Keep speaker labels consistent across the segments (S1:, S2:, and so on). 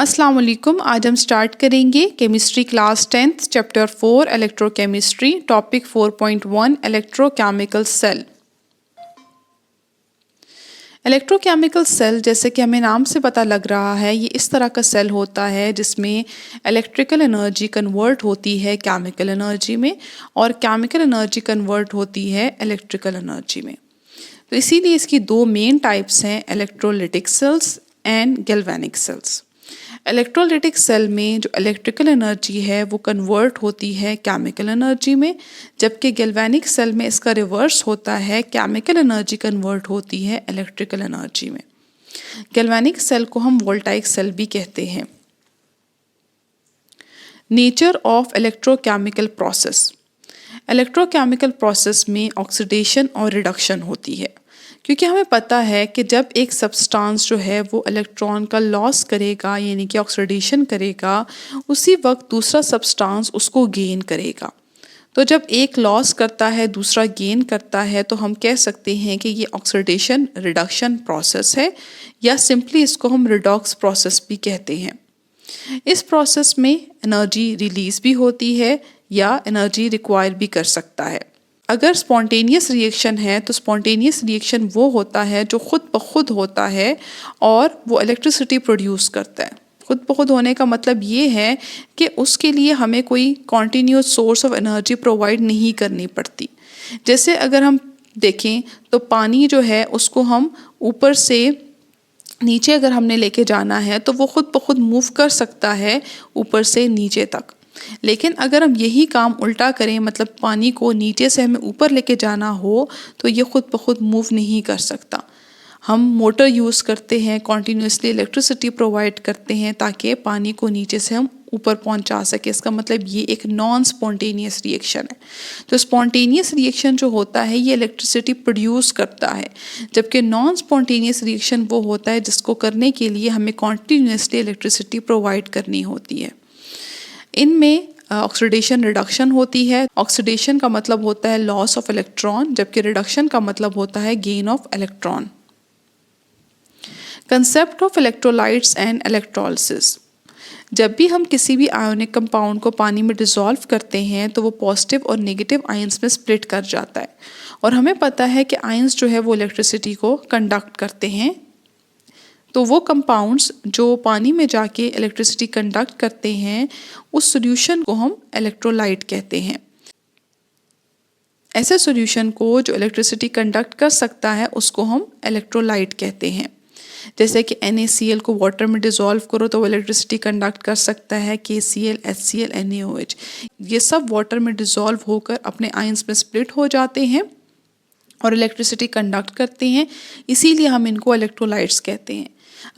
S1: अस्सलाम वालेकुम। आज हम स्टार्ट करेंगे chemistry class 10th chapter 4 electrochemistry topic 4.1 electrochemical cell. Electrochemical cell जैसे कि हमें नाम से पता लग रहा है, ये इस तरह का सेल होता है जिसमें इलेक्ट्रिकल एनर्जी कन्वर्ट होती है केमिकल एनर्जी में और केमिकल एनर्जी कन्वर्ट होती है इलेक्ट्रिकल एनर्जी में। तो इसीलिए इसकी दो मेन टाइप्स हैं, electrolytic cells and galvanic cells. Electrolytic cell में जो इलेक्ट्रिकल एनर्जी है वो कन्वर्ट होती है केमिकल एनर्जी में, जबकि गैल्वेनिक सेल में इसका रिवर्स होता है, केमिकल एनर्जी कन्वर्ट होती है इलेक्ट्रिकल एनर्जी में। गैल्वेनिक सेल को हम वोल्टाइक सेल भी कहते हैं। Nature of electrochemical process. Electrochemical process में ऑक्सीडेशन और रिडक्शन होती है, क्योंकि हमें पता है कि जब एक सब्सटेंस जो है वो इलेक्ट्रॉन का लॉस करेगा यानी कि ऑक्सीडेशन करेगा, उसी वक्त दूसरा सब्सटेंस उसको गेन करेगा। तो जब एक लॉस करता है दूसरा गेन करता है, तो हम कह सकते हैं कि ये ऑक्सीडेशन रिडक्शन प्रोसेस है, या सिंपली इसको हम रिडॉक्स प्रोसेस भी कहते हैं। इस प्रोसेस में एनर्जी रिलीज भी होती है या एनर्जी रिक्वायर भी कर सकता है। अगर स्पॉन्टेनियस रिएक्शन है तो स्पॉन्टेनियस रिएक्शन वो होता है जो खुद ब खुद होता है और वो इलेक्ट्रिसिटी प्रोड्यूस करता है। खुद ब खुद होने का मतलब ये है कि उसके लिए हमें कोई continuous source of energy provide नहीं करनी पड़ती। जैसे अगर हम देखें तो पानी जो है उसको हम ऊपर से नीचे अगर हमने लेके जाना है तो वो खुद ब खुद मूव कर सकता है ऊपर से नीचे तक। लेकिन अगर हम यही काम उल्टा करें, मतलब पानी को नीचे से हमें ऊपर लेके जाना हो, तो ये खुद ब खुद मूव नहीं कर सकता। हम मोटर यूज़ करते हैं, कॉन्टीन्यूसली इलेक्ट्रिसिटी प्रोवाइड करते हैं ताकि पानी को नीचे से हम ऊपर पहुंचा सके। इसका मतलब ये एक नॉन स्पॉन्टेनियस रिएक्शन है। तो स्पॉन्टेनियस रिएक्शन जो होता है ये इलेक्ट्रिसिटी प्रोड्यूस करता है, जबकि नॉन स्पॉन्टेनियस रिएक्शन वो होता है जिसको करने के लिए हमें कॉन्टीन्यूसली इलेक्ट्रिसिटी प्रोवाइड करनी होती है। इनमें ऑक्सीडेशन रिडक्शन होती है। ऑक्सीडेशन का मतलब होता है लॉस ऑफ इलेक्ट्रॉन, जबकि रिडक्शन का मतलब होता है gain of electron. Concept of electrolytes and electrolysis. जब भी हम किसी भी आयोनिक कंपाउंड को पानी में डिसॉल्व करते हैं तो वो पॉजिटिव और नेगेटिव आयंस में स्प्लिट कर जाता है, और हमें पता है कि आयंस जो है वो इलेक्ट्रिसिटी को कंडक्ट करते हैं। तो वो कंपाउंड्स जो पानी में जाके इलेक्ट्रिसिटी कंडक्ट करते हैं, उस सॉल्यूशन को हम इलेक्ट्रोलाइट कहते हैं। ऐसे सॉल्यूशन को जो इलेक्ट्रिसिटी कंडक्ट कर सकता है उसको हम इलेक्ट्रोलाइट कहते हैं। जैसे कि NaCl को वाटर में डिसॉल्व करो तो वो इलेक्ट्रिसिटी कंडक्ट कर सकता है, KCl, HCl, NaOH, ये सब वाटर में डिसॉल्व होकर अपने आयंस में स्प्लिट हो जाते हैं और इलेक्ट्रिसिटी कंडक्ट करते हैं, इसीलिए हम इनको इलेक्ट्रोलाइट्स कहते हैं।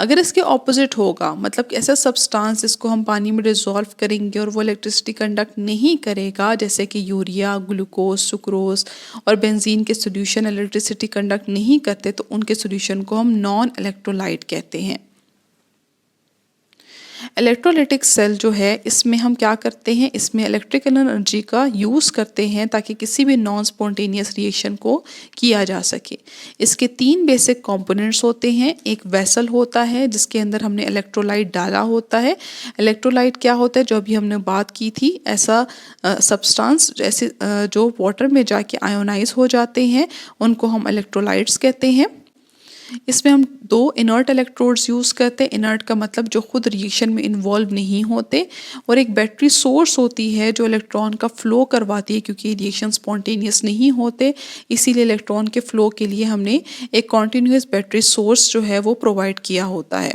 S1: अगर इसके ऑपोजिट होगा, मतलब कि ऐसा सब्सटेंस जिसको हम पानी में डिसॉल्व करेंगे और वो इलेक्ट्रिसिटी कंडक्ट नहीं करेगा, जैसे कि यूरिया, ग्लूकोज, सुक्रोज और बेंजीन के सॉल्यूशन इलेक्ट्रिसिटी कंडक्ट नहीं करते, तो उनके सॉल्यूशन को हम नॉन इलेक्ट्रोलाइट कहते हैं। इलेक्ट्रोलिटिक सेल जो है इसमें हम क्या करते हैं, इसमें इलेक्ट्रिकल एनर्जी का यूज़ करते हैं ताकि किसी भी नॉन स्पॉन्टेनियस रिएक्शन को किया जा सके। इसके तीन बेसिक कंपोनेंट्स होते हैं। एक वेसल होता है जिसके अंदर हमने इलेक्ट्रोलाइट डाला होता है। इलेक्ट्रोलाइट क्या होता है, जो अभी हमने बात की थी, ऐसा सब्सटेंस जैसे जो वाटर में जाके आयोनाइज हो जाते हैं, उनको हम इलेक्ट्रोलाइट्स कहते हैं। इसमें हम दो इनर्ट इलेक्ट्रोड्स यूज़ करते हैं। इनर्ट का मतलब जो खुद रिएक्शन में इन्वॉल्व नहीं होते, और एक बैटरी सोर्स होती है जो इलेक्ट्रॉन का फ्लो करवाती है, क्योंकि रिएक्शन स्पॉन्टेनियस नहीं होते, इसीलिए इलेक्ट्रॉन के फ्लो के लिए हमने एक कॉन्टिन्यूस बैटरी सोर्स जो है वो प्रोवाइड किया होता है।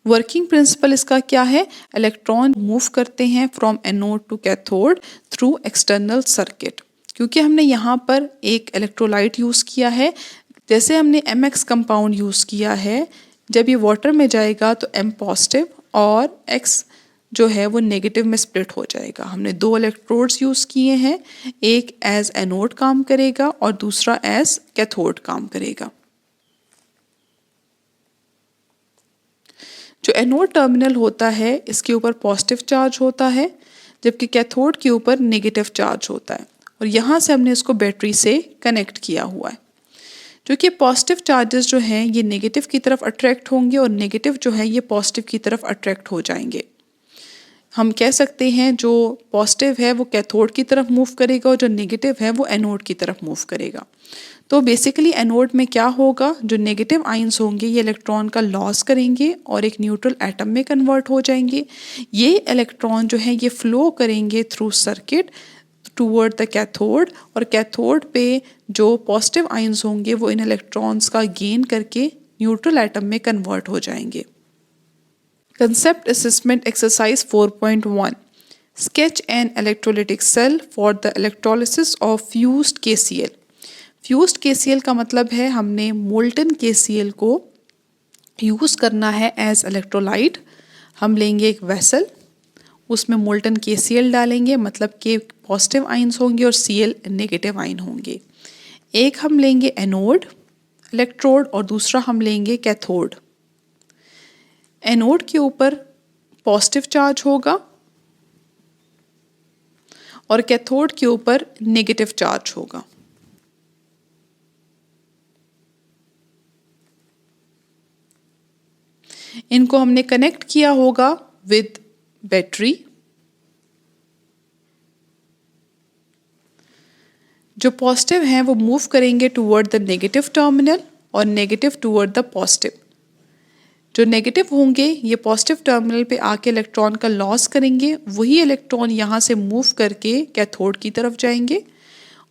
S1: वर्किंग प्रिंसिपल इसका क्या है, इलेक्ट्रॉन मूव करते हैं from anode to cathode through external circuit. क्योंकि हमने यहाँ पर एक इलेक्ट्रोलाइट यूज़ किया है, जैसे हमने MX कंपाउंड यूज़ किया है, जब ये वाटर में जाएगा तो M पॉजिटिव और X जो है वो नेगेटिव में स्प्लिट हो जाएगा। हमने दो इलेक्ट्रोड्स यूज़ किए हैं, एक एज एनोड काम करेगा और दूसरा एज कैथोड काम करेगा। जो एनोड टर्मिनल होता है इसके ऊपर पॉजिटिव चार्ज होता है, जबकि कैथोड के ऊपर नेगेटिव चार्ज होता है, और यहाँ से हमने इसको बैटरी से कनेक्ट किया हुआ है। क्योंकि पॉजिटिव चार्जेस जो हैं ये नेगेटिव की तरफ अट्रैक्ट होंगे और नेगेटिव जो है ये पॉजिटिव की तरफ अट्रैक्ट हो जाएंगे। हम कह सकते हैं जो पॉजिटिव है वो कैथोड की तरफ मूव करेगा और जो नेगेटिव है वो एनोड की तरफ मूव करेगा। तो बेसिकली एनोड में क्या होगा, जो नेगेटिव आयंस होंगे ये इलेक्ट्रॉन का लॉस करेंगे और एक न्यूट्रल एटम में कन्वर्ट हो जाएंगे। ये इलेक्ट्रॉन जो है ये फ्लो करेंगे through circuit toward the cathode और कैथोड पे जो पॉजिटिव आयंस होंगे वो इन इलेक्ट्रॉन्स का गेन करके न्यूट्रल एटम में कन्वर्ट हो जाएंगे। Concept Assessment Exercise 4.1 Sketch an electrolytic cell for the electrolysis of fused KCl। Fused KCl का मतलब है हमने मोल्टन KCl को यूज़ करना है एज इलेक्ट्रोलाइट। हम लेंगे एक वेसल, उसमें मोल्टन KCl डालेंगे, मतलब कि पॉजिटिव आयंस होंगे और Cl नेगेटिव आयन होंगे। एक हम लेंगे एनोड इलेक्ट्रोड और दूसरा हम लेंगे कैथोड। एनोड के ऊपर पॉजिटिव चार्ज होगा और कैथोड के ऊपर नेगेटिव चार्ज होगा। इनको हमने कनेक्ट किया होगा विद बैटरी। जो पॉजिटिव हैं वो मूव करेंगे टूवर्ड द नेगेटिव टर्मिनल और नेगेटिव टूवर्ड द पॉजिटिव। जो नेगेटिव होंगे ये पॉजिटिव टर्मिनल पे आके इलेक्ट्रॉन का लॉस करेंगे, वही इलेक्ट्रॉन यहाँ से मूव करके कैथोड की तरफ जाएंगे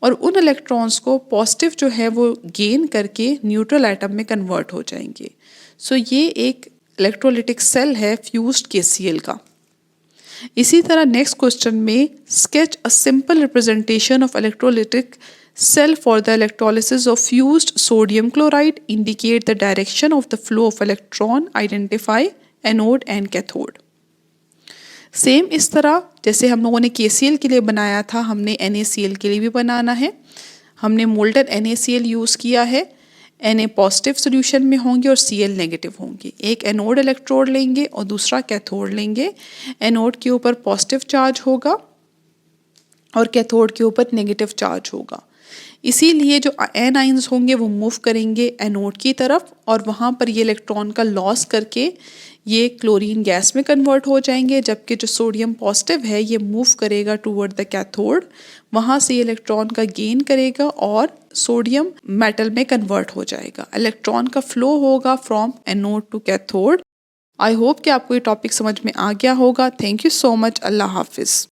S1: और उन इलेक्ट्रॉन्स को पॉजिटिव जो है वो गेन करके न्यूट्रल एटम में कन्वर्ट हो जाएंगे। सो ये एक इलेक्ट्रोलिटिक सेल है फ्यूज्ड KCl का। इसी तरह नेक्स्ट क्वेश्चन में sketch a simple representation of electrolytic cell for the electrolysis of fused sodium chloride, indicate the direction of the flow of electron, identify anode and cathode। Same इस तरह जैसे हम लोगों ने KCl के लिए बनाया था, हमने NaCl के लिए भी बनाना है। हमने मोल्टन NaCl यूज़ किया है। Na पॉजिटिव सोल्यूशन में होंगे और Cl नेगेटिव होंगे। एक एनोड इलेक्ट्रोड लेंगे और दूसरा कैथोड लेंगे। एनोड के ऊपर पॉजिटिव चार्ज होगा और कैथोड के ऊपर नेगेटिव चार्ज होगा। इसीलिए जो एन आयंस होंगे वो मूव करेंगे एनोड की तरफ और वहाँ पर ये इलेक्ट्रॉन का लॉस करके ये क्लोरीन गैस में कन्वर्ट हो जाएंगे, जबकि जो सोडियम पॉजिटिव है ये मूव करेगा टूवर्ड द कैथोड, वहाँ से ये इलेक्ट्रॉन का गेन करेगा और सोडियम मेटल में कन्वर्ट हो जाएगा। इलेक्ट्रॉन का फ्लो होगा from anode to cathode. I hope कि आपको ये टॉपिक समझ में आ गया होगा। Thank you so much. अल्लाह हाफिज़।